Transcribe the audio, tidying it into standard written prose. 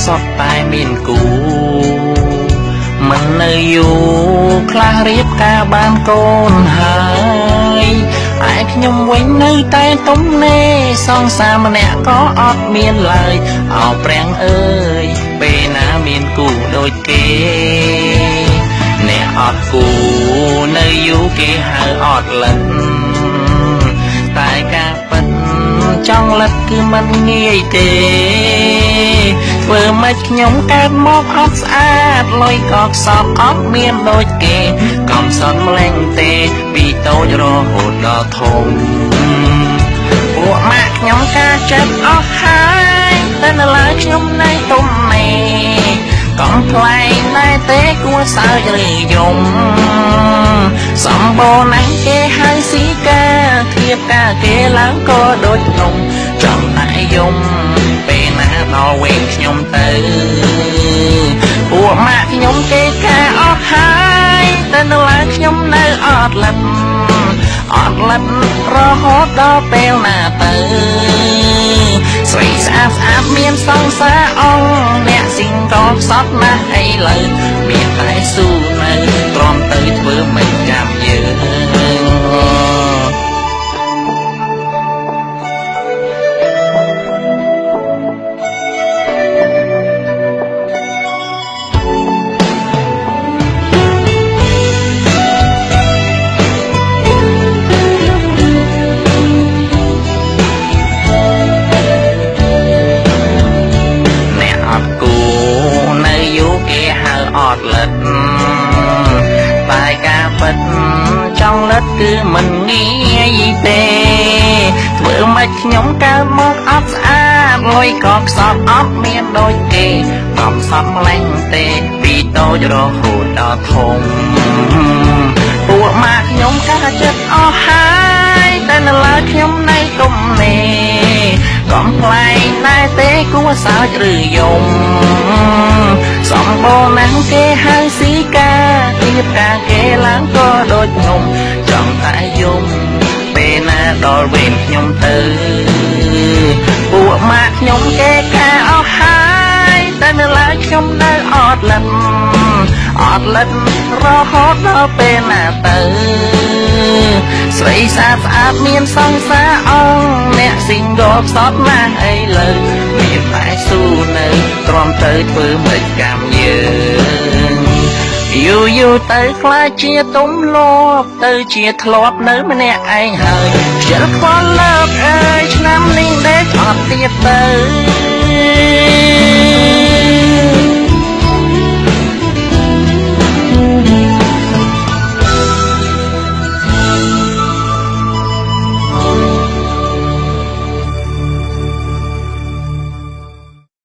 សតតែមានគូមិននៅយូរខ្លះរៀបការបានកូនហើយឯខ្ញុំវិញនៅតែទំនេរសង្សារម្នាក់ក៏អត់មានឡើយអោព្រះអើយពេលណាមានគូដូចគេអ្នកអត់គូនៅយូរគេហៅអត់លិនតែការពិតចង់លិតគឺមិនងាយទេធ្វើម៉េចខ្ញុំកើតមកអត់ស្អាតលុយក៏ខ្សត់អត់មានដូចគេកំសត់ម្លេងទេពីតូចរហូតដល់ធំពួកម៉ាក់ខ្ញុំការចិត្តអស់ហើយតែនៅឡើយខ្ញុំនៅទុំនេកំថ្លៃតែទេគួរសើចឬយំសម្បូរណាស់គេហើយស៊ីកាធៀបការគេឡើងក៏ដូចនំចង់តែយំពេលណាដល់វេនខ្ញុំទៅពួកម៉ាក់ខ្ញុំគេការអត់ហើយតែនៅឡើយខ្ញុំនៅអត់លិតរហូតដល់ពេលណាទៅស្រីស្អាតស្អាតមានសង្សារអង្គអ្នកស៊ីងក៏ខ្សត់ណាស់ឥឡូវមានតែស៊ូនៅទ្រាំទៅធ្វើមិនចាំយើងអត់លិតតែការពិតចង់លិតគឺមិនងាយទេធ្វើម៉េចខ្ញុំកើតមកអត់ស្អាតលុយក៏ខ្សត់អត់មានដូចគេកំសត់ម្លេះទេពីតូចរហូតដល់ធំពួកម៉ាក់ខ្ញុំការចិត្តអស់ហើយតែនៅឡើយខ្ញុំនៅទុំនេកំថ្លៃតែទេគួរសើចឬយំសម្បូរណាស់គេហៅស៊ីកាធៀបការគេឡើងក៏ដូចខ្ញុំចង់តែយំពេលណាដល់វេនខ្ញុំទៅពួកម៉ាក់ខ្ញុំគេការអស់ហើយតែនៅឡើយខ្ញុំនៅអត់លិតរហូតដល់ពេលណាទៅស្រីស្អាតស្អាតមានសង្សារអង្គអ្នកស៊ីងក៏ខ្សត់ណាស់ឥឡូវមានតែស៊ូនៅទ្រាំទៅធ្វើមិនកម្មយើងយូរទៅខ្លាចជាទុំលាប់ទៅជាធ្លាប់នៅម្នាក់ឯងហើយខ្ជិលខ្វល់លើកអើយឆ្នាំនេះដេកអត់ទៀតទៅ